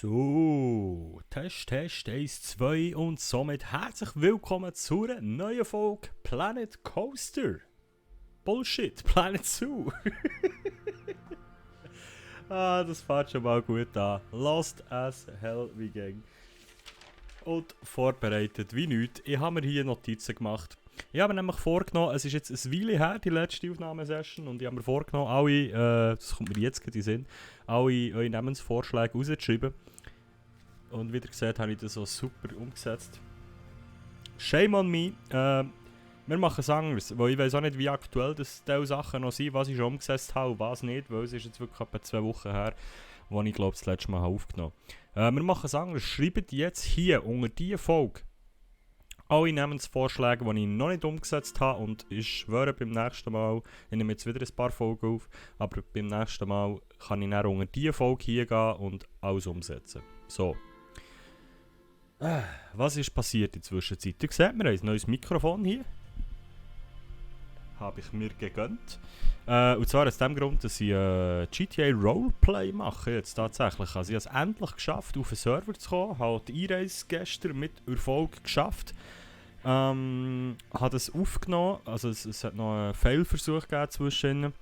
So, Test 1, 2 und somit herzlich willkommen zu einer neuen Folge Planet Coaster. Bullshit, Planet Zoo. Das fängt schon mal gut an. Lost as hell wie gang. Und vorbereitet wie nichts. Ich habe mir hier Notizen gemacht. Ich habe mir nämlich vorgenommen, es ist jetzt eine Weile her, die letzte Aufnahmesession, und ich habe mir vorgenommen, alle, das kommt mir jetzt gerade in den Sinn, alle eure Namensvorschläge rauszuschreiben. Und wieder gesagt, habe ich das so super umgesetzt. Shame on me. Wir machen es anders, weil ich weiß auch nicht, wie aktuell das diese Sachen noch sind, was ich schon umgesetzt habe und was nicht, weil es ist jetzt wirklich etwa 2 Wochen her, wo ich glaube das letzte Mal aufgenommen habe. Wir machen es anders. Schreibt jetzt hier unter diese Folge alle Namensvorschläge, die ich noch nicht umgesetzt habe, und ich schwöre, beim nächsten Mal, ich nehme jetzt wieder ein paar Folgen auf, aber beim nächsten Mal kann ich dann unter diese Folge hier gehen und alles umsetzen. So. Was ist passiert in der Zwischenzeit? Ihr seht, wir haben ein neues Mikrofon hier. Habe ich mir gegönnt. Und zwar aus dem Grund, dass ich GTA Roleplay mache jetzt tatsächlich. Also ich habe es endlich geschafft, auf den Server zu kommen. Habe die Einreise gestern mit Erfolg geschafft. Habe das aufgenommen. Also es hat noch einen Failversuch gegeben zwischen.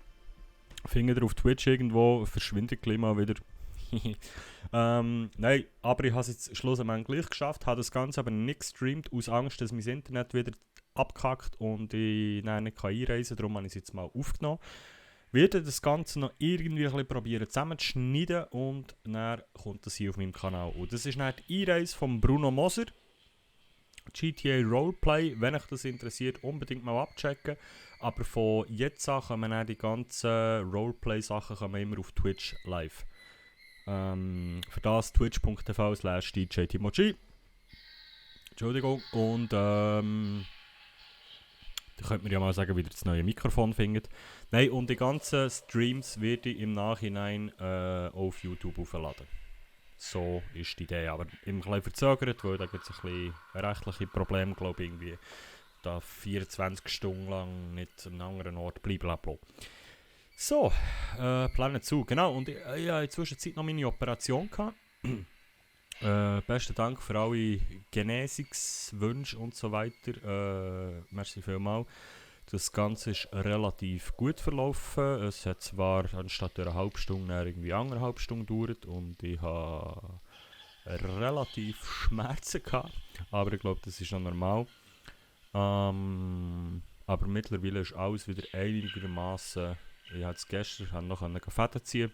Findet ihr auf Twitch irgendwo, verschwindet gleich mal wieder. Nein, aber ich habe es jetzt schlussendlich gleich geschafft. Habe das Ganze aber nicht gestreamt, aus Angst, dass mein Internet wieder abgekackt und ich nicht einreisen kann. Darum habe ich es jetzt mal aufgenommen. Ich werde das Ganze noch irgendwie ein bisschen probieren zusammenzuschneiden und dann kommt das hier auf meinem Kanal. Und das ist dann die Einreise von Bruno Moser. GTA Roleplay, wenn euch das interessiert, unbedingt mal abchecken. Aber von jetzt an kommen dann die ganzen Roleplay-Sachen immer auf Twitch live. Für das twitch.tv/djtimoji. Entschuldigung. Und da könnt ihr ja mal sagen, wie ihr das neue Mikrofon findet. Nein, und die ganzen Streams werde ich im Nachhinein auf YouTube aufladen. So ist die Idee, aber ein bisschen verzögert, weil da gibt es ein bisschen rechtliche Probleme, glaube ich, irgendwie da 24 Stunden lang nicht an einem anderen Ort, blablabla. So, Planet Zoo, genau, und ich hatte in der Zwischenzeit noch meine Operation gehabt. Besten Dank für alle Genesungswünsche und so weiter. Merci vielmals. Das Ganze ist relativ gut verlaufen. Es hat zwar anstatt einer halben Stunde irgendwie 1,5 Stunden gedauert und ich habe relativ Schmerzen gehabt. Aber ich glaube, das ist noch normal. Aber mittlerweile ist alles wieder einigermaßen. Ich habe es gestern noch Fäden ziehen.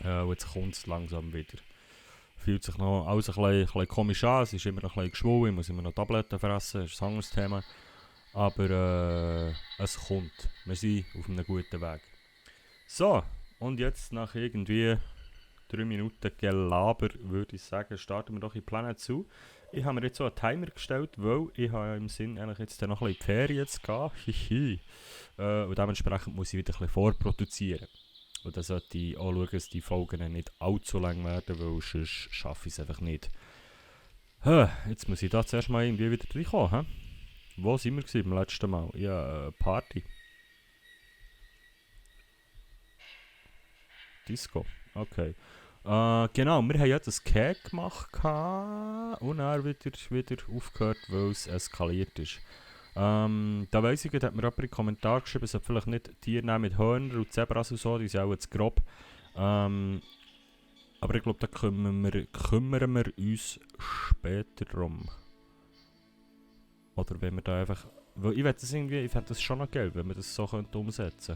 Und jetzt kommt es langsam wieder. Fühlt sich noch alles ein bisschen komisch an, es ist immer noch ein bisschen geschwollen, ich muss immer noch Tabletten fressen, das ist ein anderes Thema. Aber es kommt, wir sind auf einem guten Weg. So, und jetzt nach irgendwie 3 Minuten Gelaber würde ich sagen, starten wir doch in Planet Zoo. Ich habe mir jetzt so einen Timer gestellt, weil ich habe im Sinn, eigentlich jetzt noch ein bisschen in die Ferien zu gehen. Und dementsprechend muss ich wieder ein bisschen vorproduzieren. Und dann sollte ich auch schauen, dass die Folgen nicht allzu lang werden, weil sonst schaffe ich es einfach nicht. Jetzt muss ich da zuerst mal irgendwie wieder reinkommen. Wo sind wir beim letzten Mal? Ja, Party. Disco, okay. Genau, wir haben ja das Cake gemacht und dann wieder aufgehört, weil es eskaliert ist. Da weiss ich, da hat mir jemand in den Kommentaren geschrieben, es sollte vielleicht nicht Tiere nehmen mit Hörnern und Zebras und so, die sind auch zu grob. Aber ich glaube, da kümmern wir uns später drum. Oder wenn wir da einfach... Weil ich fände das schon noch geil, wenn wir das so umsetzen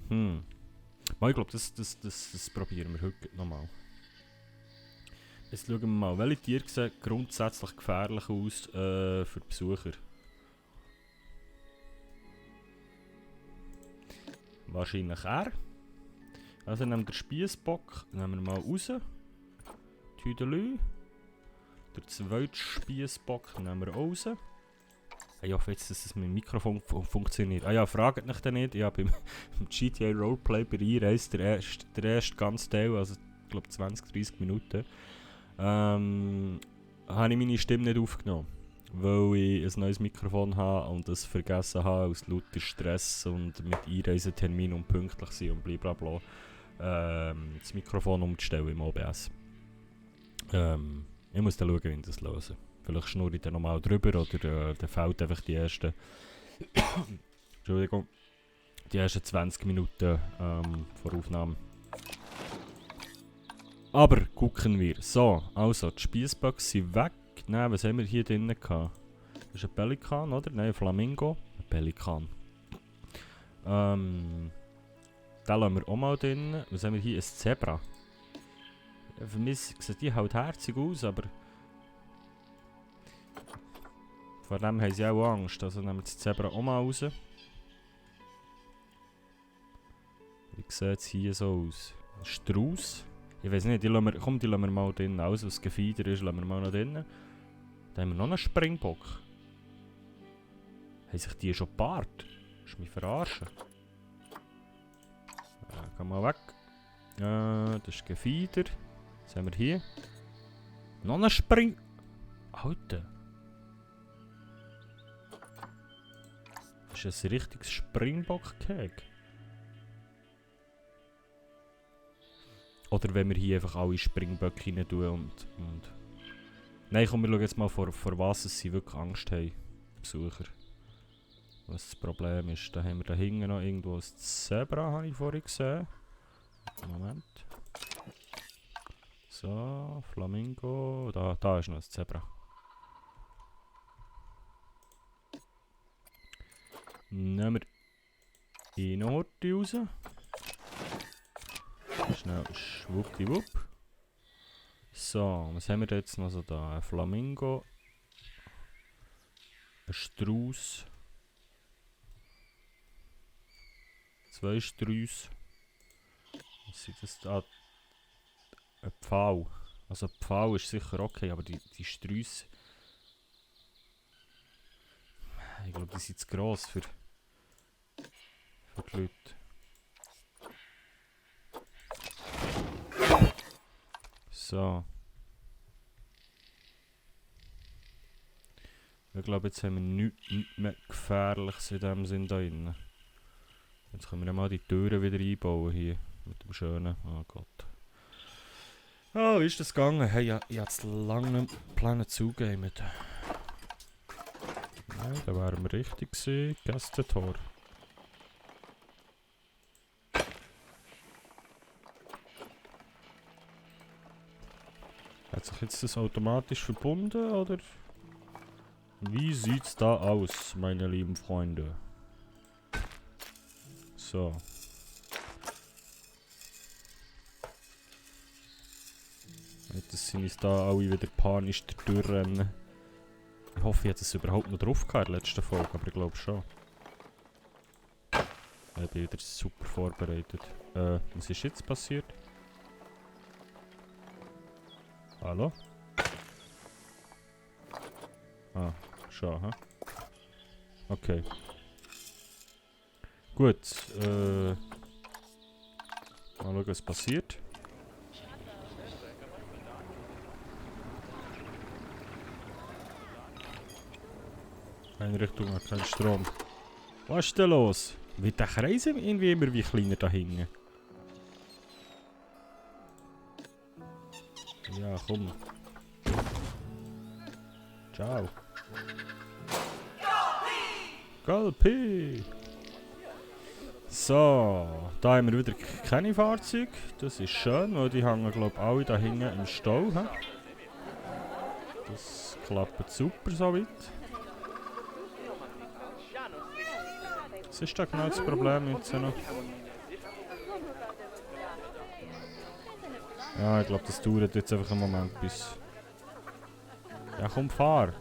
könnten. Ich glaube, das probieren wir heute nochmal. Jetzt schauen wir mal, welche Tiere sehen grundsätzlich gefährlich aus für Besucher. Wahrscheinlich er. Also nehmen wir den Spiessbock, nehmen wir mal raus. Tüdelü. Der zweite Spiessbock nehmen wir raus. Ich hoffe jetzt, dass das mit dem Mikrofon funktioniert. Fragt mich dann nicht. Ich habe beim GTA Roleplay bei Einreise der erste ganze Teil, also ich glaube 20-30 Minuten, habe ich meine Stimme nicht aufgenommen. Weil ich ein neues Mikrofon habe und es vergessen habe aus lauter Stress und mit Einreisetermin und pünktlich sein und blablabla. das Mikrofon umzustellen im OBS. Ich muss dann schauen, wie ich das löse. Vielleicht schnurre ich dann nochmal drüber oder dann fehlt einfach die ersten Entschuldigung, die ersten 20 Minuten vor Aufnahme. Aber gucken wir. So, also die Spiessböcke sind weg. Nein, was haben wir hier drinnen gehabt? Das ist ein Pelikan, oder? Nein, ein Flamingo. Ein Pelikan. Den lassen wir auch mal drin. Was haben wir hier? Ein Zebra. Für mich sieht die halt herzig aus, aber vor dem haben sie auch Angst. Also nehmen wir das Zebra auch mal raus. Wie sieht es hier so aus? Ein Strauß. Ich weiß nicht, die lassen wir mal drin. Alles was Gefieder ist, lassen wir mal noch drin. Dann haben wir noch einen Springbock. Haben sich die schon gepaart? Das ist mich verarschen. Geh mal weg. Das ist Gefieder. Was haben wir hier? Noch ein Spring... Alter. Das ist ein richtiges Springbock-Cake. Oder wenn wir hier einfach alle Springböcke rein tun und... Nein, komm, wir schauen jetzt mal vor was sie wirklich Angst haben, die Besucher. Was das Problem ist. Da haben wir da hinten noch irgendwo ein Zebra, habe ich vorhin gesehen. Moment. So, Flamingo. Da ist noch ein Zebra. Nehmen wir eine Horte raus. Schnell schwuppdiwupp. So, was haben wir jetzt noch so da? Ein Flamingo. Ein Strauß. 2 Sträuße. Was sind das da? Ein Pfau. Also ein Pfau ist sicher okay, aber die Sträuße... Ich glaube, die sind zu gross für die Leute. So. Ich glaube, jetzt haben wir nichts mehr Gefährliches in dem Sinn da drin. Jetzt können wir mal die Türen wieder einbauen hier. Mit dem schönen... Oh Gott. Oh, wie ist das gegangen? Hey, ich habe jetzt lange nicht Planet zugegeben. Nein, da wären wir richtig gewesen. Gästetor. Hat sich jetzt das automatisch verbunden, oder? Wie sieht's da aus, meine lieben Freunde? So. Nicht, dass sie uns da alle wieder panisch durchrennen. Ich hoffe, ich hätte es überhaupt noch drauf gehabt in der letzten Folge, aber ich glaube schon. Ich bin wieder super vorbereitet. Was ist jetzt passiert? Hallo? Ah, schon, hä? Okay. Gut, mal schauen, was passiert. Einrichtung hat keinen Strom. Was ist denn los? Wird der Kreis irgendwie immer wie kleiner da hinten? Ja, komm. Ciao. Galpi! So, da haben wir wieder keine Fahrzeuge. Das ist schön, weil die hängen, glaube ich, alle da hinten im Stau. He? Das klappt super soweit. Was ist da genau das Problem jetzt noch? Ja, ich glaube, das dauert jetzt einfach einen Moment bis... Ja, komm, fahr!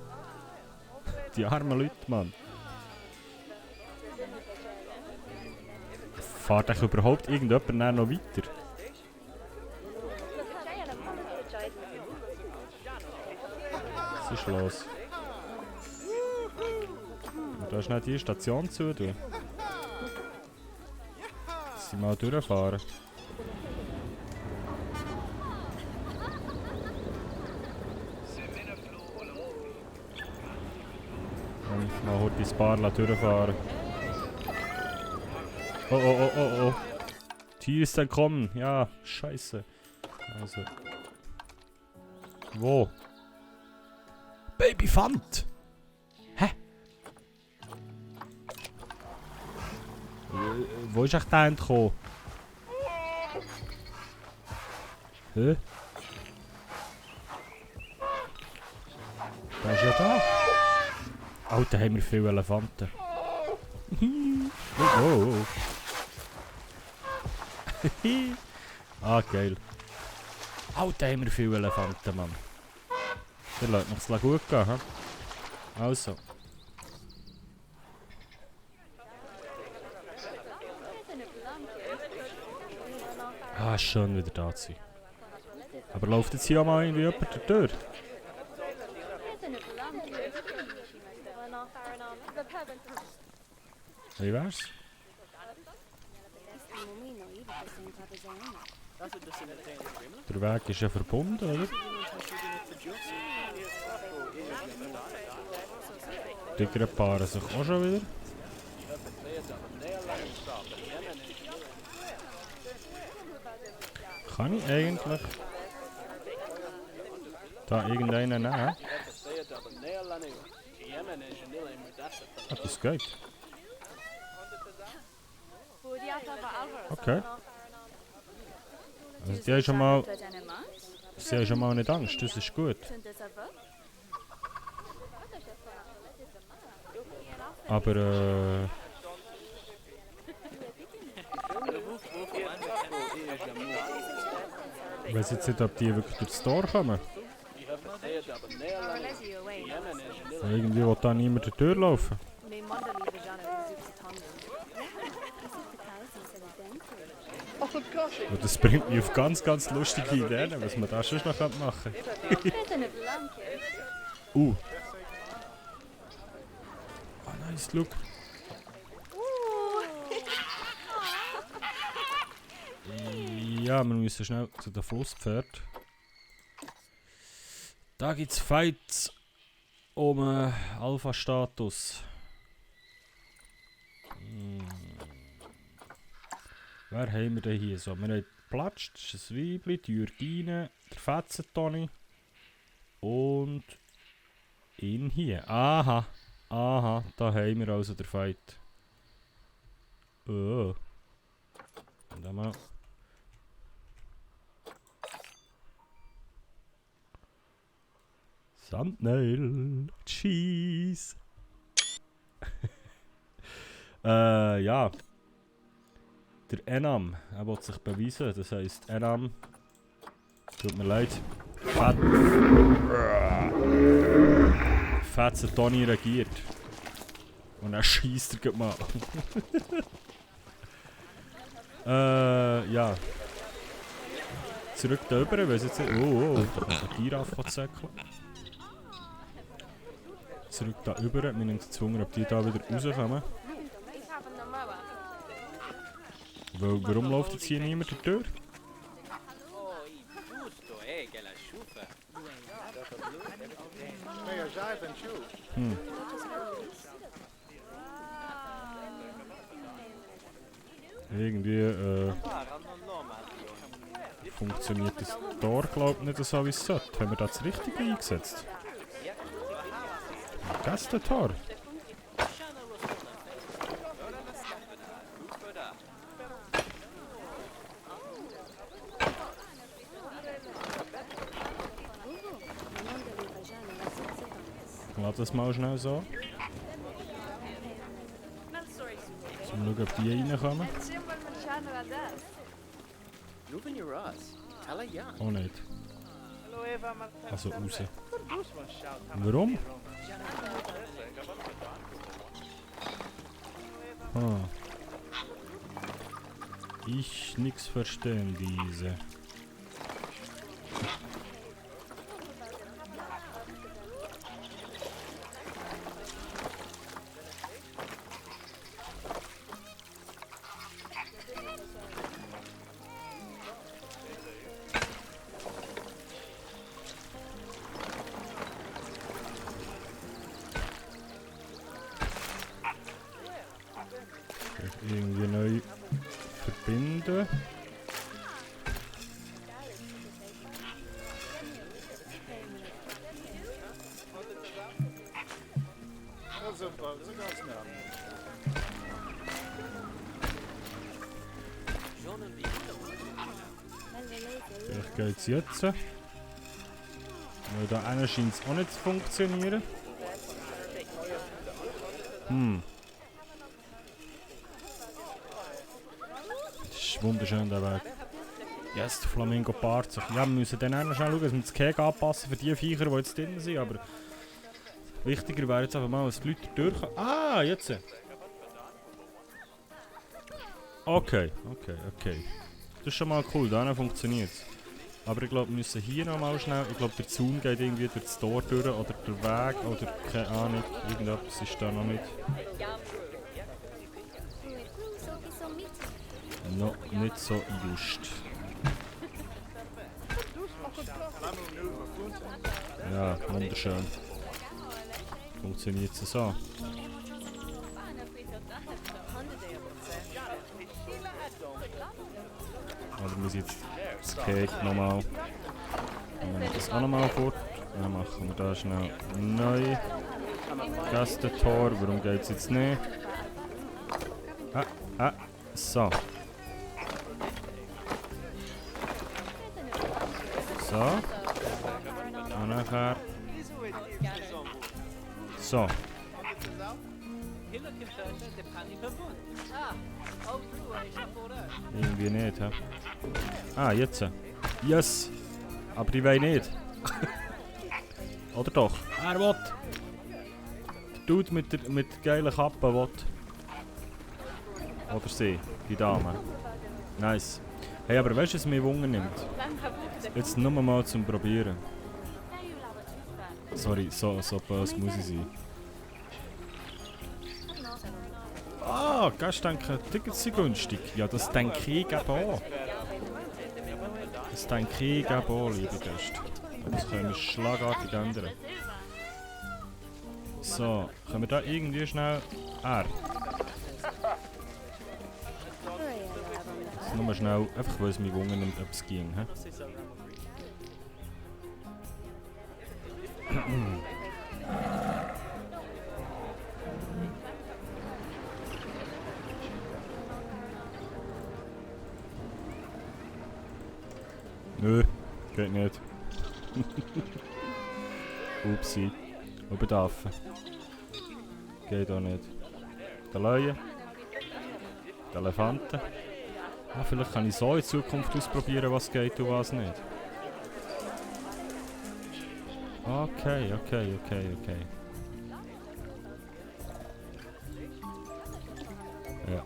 Die armen Leute, Mann! Fahrt euch überhaupt irgendjemand noch weiter? Was ist los? Du hast nicht die Station zu tun. Dass sie mal durchfahren. Und mal heute ins Bar durchfahren. Oh, oh, oh, oh, oh. Tier ist entkommen. Ja, scheiße. Also. Wo? Baby Fant! Hä? Wo ist echt der entkommen? Hä? Der ist ja da. Alter, haben wir viele Elefanten. Oh. Ah, geil. Alter, haben wir viele Elefanten, Mann. Der lässt noch es gut gehen, hä? Also. Ah, ist schön wieder da zu sein. Aber läuft jetzt hier auch mal irgendwie jemand durch die Tür? Wie wär's? Der Weg ist ja verbunden, oder? Die paaren sich auch schon wieder. Kann ich eigentlich da irgendeinen nehmen? Ah, das geht. Okay. Also die haben schon mal... Sie haben schon mal nicht Angst, das ist gut. Aber ich weiß jetzt nicht, ob die wirklich durchs Tor kommen. Irgendwie will da niemand durch die Tür laufen. Und das bringt mich auf ganz lustige Ideen, was man da schon noch machen kann. Ah, nice, look. Ja, wir müssen schnell zu den Flusspferd. Da gibt es Fights um Alpha-Status. Wer haben wir denn hier so? Wir haben Platsch, das ist ein Weibli, die Jürgine, der Fetzentoni und ihn hier. Aha, da haben wir also den Fight. Oh. Und dann mal. Thumbnail. Cheese. Ja. Der Enam, er will sich beweisen. Das heisst, Enam. Tut mir leid. Fetze Toni regiert. Und er schießt er mal. Ja. Zurück da rüber, ich weiss jetzt nicht. Oh, da kommt ein Tier aufzäckeln. Zurück da rüber, wir sind gezwungen, ob die da wieder rauskommen. Warum läuft jetzt hier niemand durch die Tür? Irgendwie funktioniert das Tor, glaube ich, nicht so, wie es sollte. Haben wir das richtig eingesetzt? Das ist das Tor. Lass das mal schnell so. Schauen, ob die reinkommen. Oh nicht. Also raus. Warum? Ah. Ich nix verstehen diese. Irgendwie neu verbinden. Vielleicht geht es jetzt. Weil da einer scheint es auch nicht zu funktionieren. Das ist wunderschön, der Weg. Yes, der Flamingo paart sich. Ja, wir müssen dann auch noch schnell schauen, dass wir das Keg anpassen für die Viecher, die jetzt drin sind. Aber wichtiger wäre jetzt einfach mal, dass die Leute durchkommen. Ah, jetzt! Okay. Das ist schon mal cool, da funktioniert es. Aber ich glaube, wir müssen hier noch mal schnell. Ich glaube, der Zaun geht irgendwie durch das Tor durch oder der Weg oder keine Ahnung. Irgendetwas ist da noch nicht. Noch nicht so just. Ja, wunderschön. Funktioniert es so. Oder wir müssen jetzt das Cake nochmal. Das auch nochmal fort. Dann machen wir da schnell neu. Gästetor, warum geht es jetzt nicht? So. So. Und nachher. So. Irgendwie nicht, hä? Ah, jetzt. Yes! Aber ich will nicht. Oder doch? Er will. Der Dude mit der geilen Kappe will. Oder sie, die Dame. Nice. Hey, aber weißt du, was mich Wunder nimmt? Jetzt nur mal zum Probieren. Sorry, so böse muss ich sein. Ah, Gäste denken, Tickets sind günstig. Ja, das denke ich eben auch. Das denke ich eben auch, liebe Gäste. Das können wir schlagartig ändern. So, können wir da irgendwie schnell... R. Nur mal schnell, einfach weil es mich wundern nimmt, ob es ging. He? Nö, geht nicht. Upsi. Überdaffen. Geht auch nicht. Der Löwe. Der Elefanten. Ah, vielleicht kann ich so in Zukunft ausprobieren, was geht und was nicht. Okay. Ja.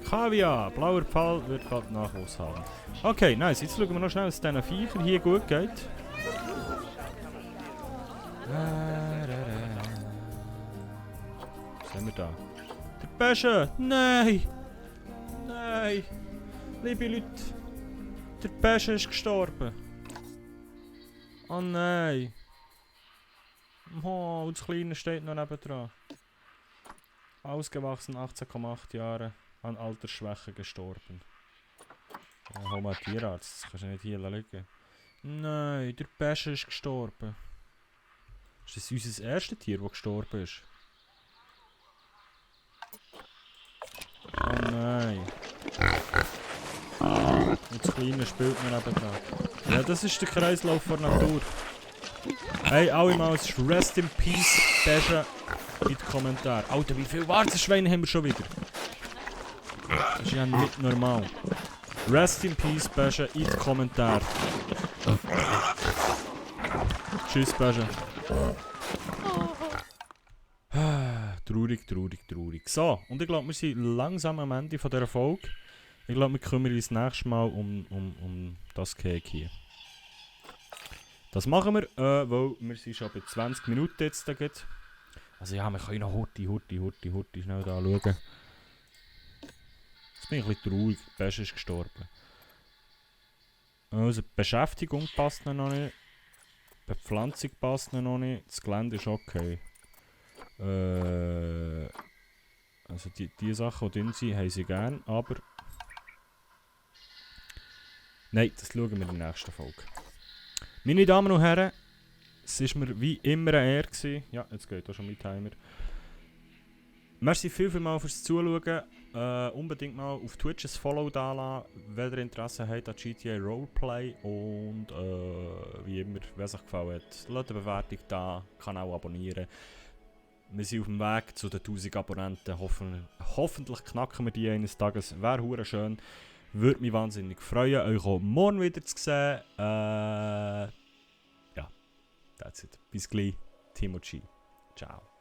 Kaviar, blauer Pfahl wird bald Nachwuchs haben. Okay, nice. Jetzt schauen wir noch schnell, dass es diesen Viechern hier gut geht. Was haben wir da? Der Pesche! Nein! Nein! Liebe Leute, der Pesche ist gestorben. Oh nein! Oh, das Kleine steht noch nebendran. Ausgewachsen, 18,8 Jahre, an Altersschwäche gestorben. Ja, hol mal einen Tierarzt, das kannst du nicht hier liegen. Nein, der Pesche ist gestorben. Ist das unser erstes Tier, das gestorben ist? Oh nein. Und das Kleine spielt mir nebendran. Ja, das ist der Kreislauf der Natur. Hey, alle mal, es ist Rest in Peace, Pesche in den Kommentaren. Alter, wie viele Warzenschweine haben wir schon wieder? Das ist ja nicht normal. Rest in Peace, Pesche in den Kommentaren. Tschüss, Pesche. Traurig. So, und ich glaube, wir sind langsam am Ende von dieser Folge. Ich glaube, wir kümmern uns nächstes Mal um das Cake hier. Das machen wir, weil wir sind schon bei 20 Minuten jetzt. Also ja, wir können noch Hurti schnell da schauen. Jetzt bin ich ein bisschen traurig, der Pesche ist gestorben. Also die Beschäftigung passt noch nicht. Die Bepflanzung passt noch nicht. Das Gelände ist okay. Also die Sachen, die drin sind, haben sie gern, aber... Nein, das schauen wir in der nächsten Folge. Meine Damen und Herren, Es war mir wie immer eine Ehre gewesen. Ja, jetzt geht auch schon mein Timer. Merci vielmals fürs Zuschauen. Unbedingt mal auf Twitch ein Follow da lassen, wenn ihr Interesse habt an GTA Roleplay. Und wie immer, wenn es euch gefallen hat, lasst eine Bewertung da, Kanal abonnieren. Wir sind auf dem Weg zu den 1000 Abonnenten. Hoffentlich knacken wir die eines Tages. Wäre hure schön. Würde mich wahnsinnig freuen, euch auch morgen wieder zu sehen. Ja, that's it. Bis gleich. Timo G. Ciao.